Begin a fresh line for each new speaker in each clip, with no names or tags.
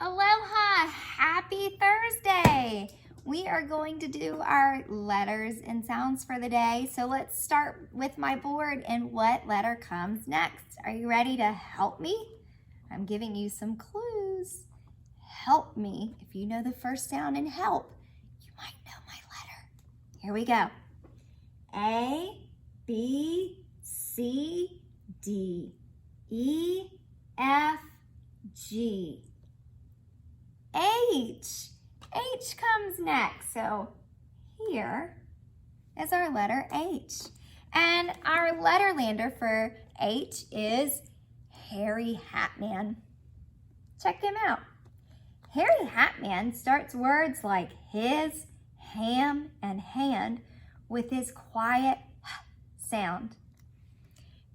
Aloha! Happy Thursday! We are going to do our letters and sounds for the day. So let's start with my board and what letter comes next. Are you ready to help me? I'm giving you some clues. Help me. If you know the first sound in help, you might know my letter. Here we go. A, B, C, D, E, F, G. H. H comes next. So here is our letter H. And our letterlander for H is Harry Hatman. Check him out. Harry Hatman starts words like his, ham, and hand with his quiet sound.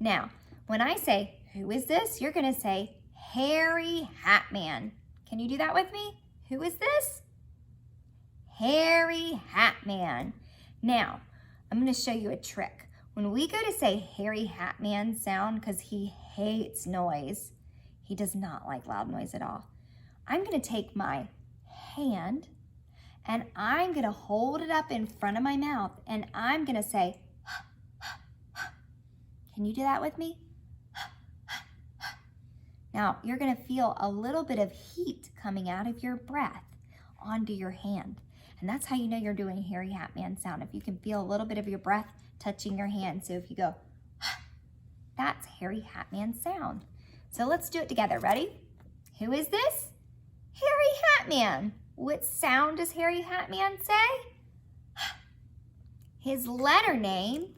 Now, when I say, who is this? You're going to say, Harry Hatman. Can you do that with me? Who is this? Harry Hatman. Now, I'm going to show you a trick. When we go to say Harry Hatman sound, because he hates noise, he does not like loud noise at all, I'm going to take my hand and I'm going to hold it up in front of my mouth and I'm going to say, can you do that with me? Now, you're going to feel a little bit of heat coming out of your breath onto your hand. And that's how you know you're doing Harry Hatman sound, if you can feel a little bit of your breath touching your hand. So if you go, that's Harry Hatman sound. So let's do it together. Ready? Who is this? Harry Hatman. What sound does Harry Hatman say? His letter name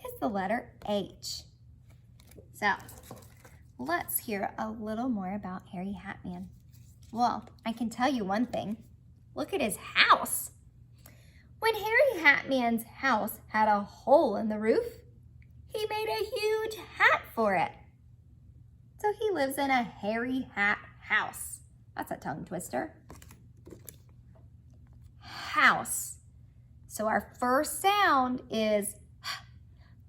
is the letter H. So let's hear a little more about Harry Hatman. Well, I can tell you one thing. Look at his house. When Harry Hatman's house had a hole in the roof, he made a huge hat for it. So he lives in a Harry Hat house. That's a tongue twister. House. So our first sound is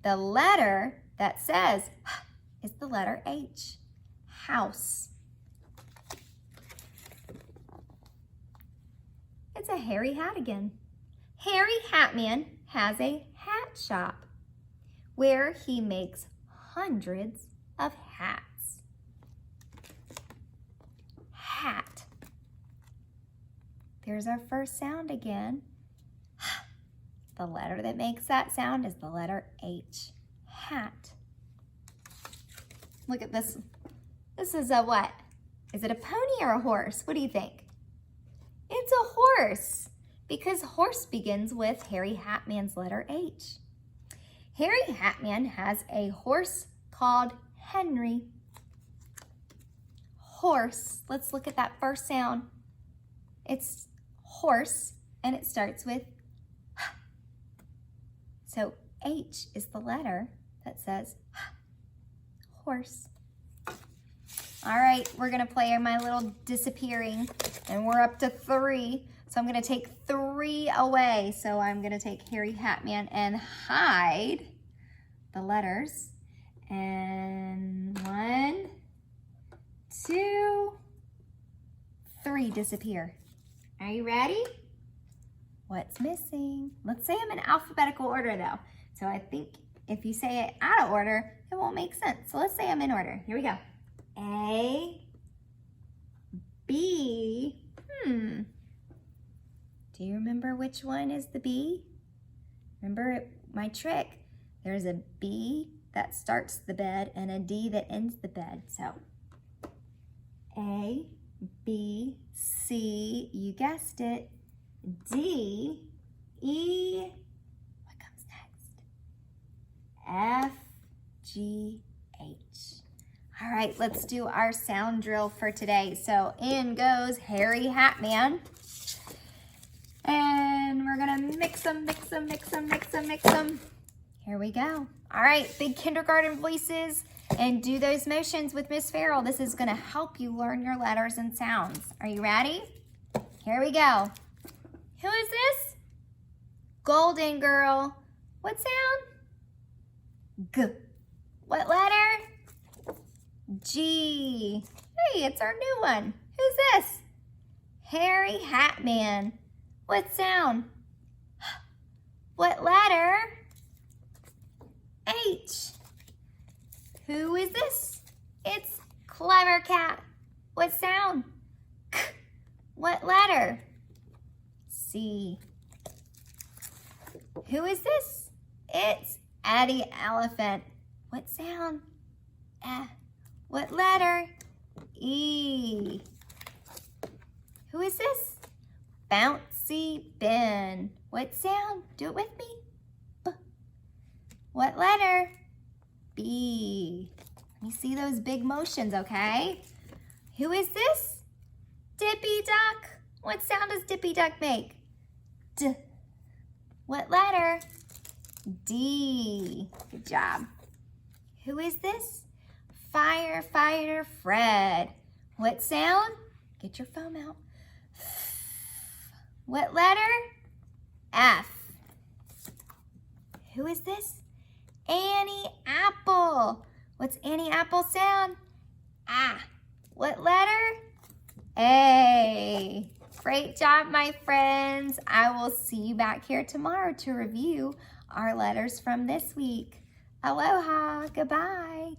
the letter that says is the letter H. House. It's a Harry hat again. Harry Hatman has a hat shop where he makes hundreds of hats. Hat. There's our first sound again. The letter that makes that sound is the letter H. Hat. Look at this. This is a what? Is it a pony or a horse? What do you think? It's a horse, because horse begins with Harry Hatman's letter H. Harry Hatman has a horse called Henry. Horse. Let's look at that first sound. It's horse, and it starts with H. So H is the letter that says horse. All right, we're gonna play my little disappearing, and we're up to 3. So I'm gonna take 3 away. So I'm gonna take Harry Hatman and hide the letters. And 1, 2, 3 disappear. Are you ready? What's missing? Let's say them in alphabetical order though. So I think if you say it out of order, it won't make sense. So let's say them in order. Here we go. A, B, Do you remember which one is the B? Remember my trick? There's a B that starts the bed and a D that ends the bed. So A, B, C, you guessed it, D, E, what comes next? F, G, H. All right, let's do our sound drill for today. So in goes Harry Hatman. And we're gonna mix them. Here we go. All right, big kindergarten voices, and do those motions with Miss Farrell. This is gonna help you learn your letters and sounds. Are you ready? Here we go. Who is this? Golden girl. What sound? G. What letter? G. Hey, it's our new one. Who's this? Harry Hatman. What sound? What letter? H. Who is this? It's Clever Cat. What sound? K. What letter? C. Who is this? It's Eddie Elephant. What sound? What letter? E. Who is this? Bouncy Ben. What sound? Do it with me. B. What letter? B. Let me see those big motions, okay? Who is this? Dippy Duck. What sound does Dippy Duck make? D. What letter? D. Good job. Who is this? Firefighter Fred. What sound? Get your foam out. What letter? F. Who is this? Annie Apple. What's Annie Apple sound? Ah. What letter? A. Great job, my friends. I will see you back here tomorrow to review our letters from this week. Aloha. Goodbye.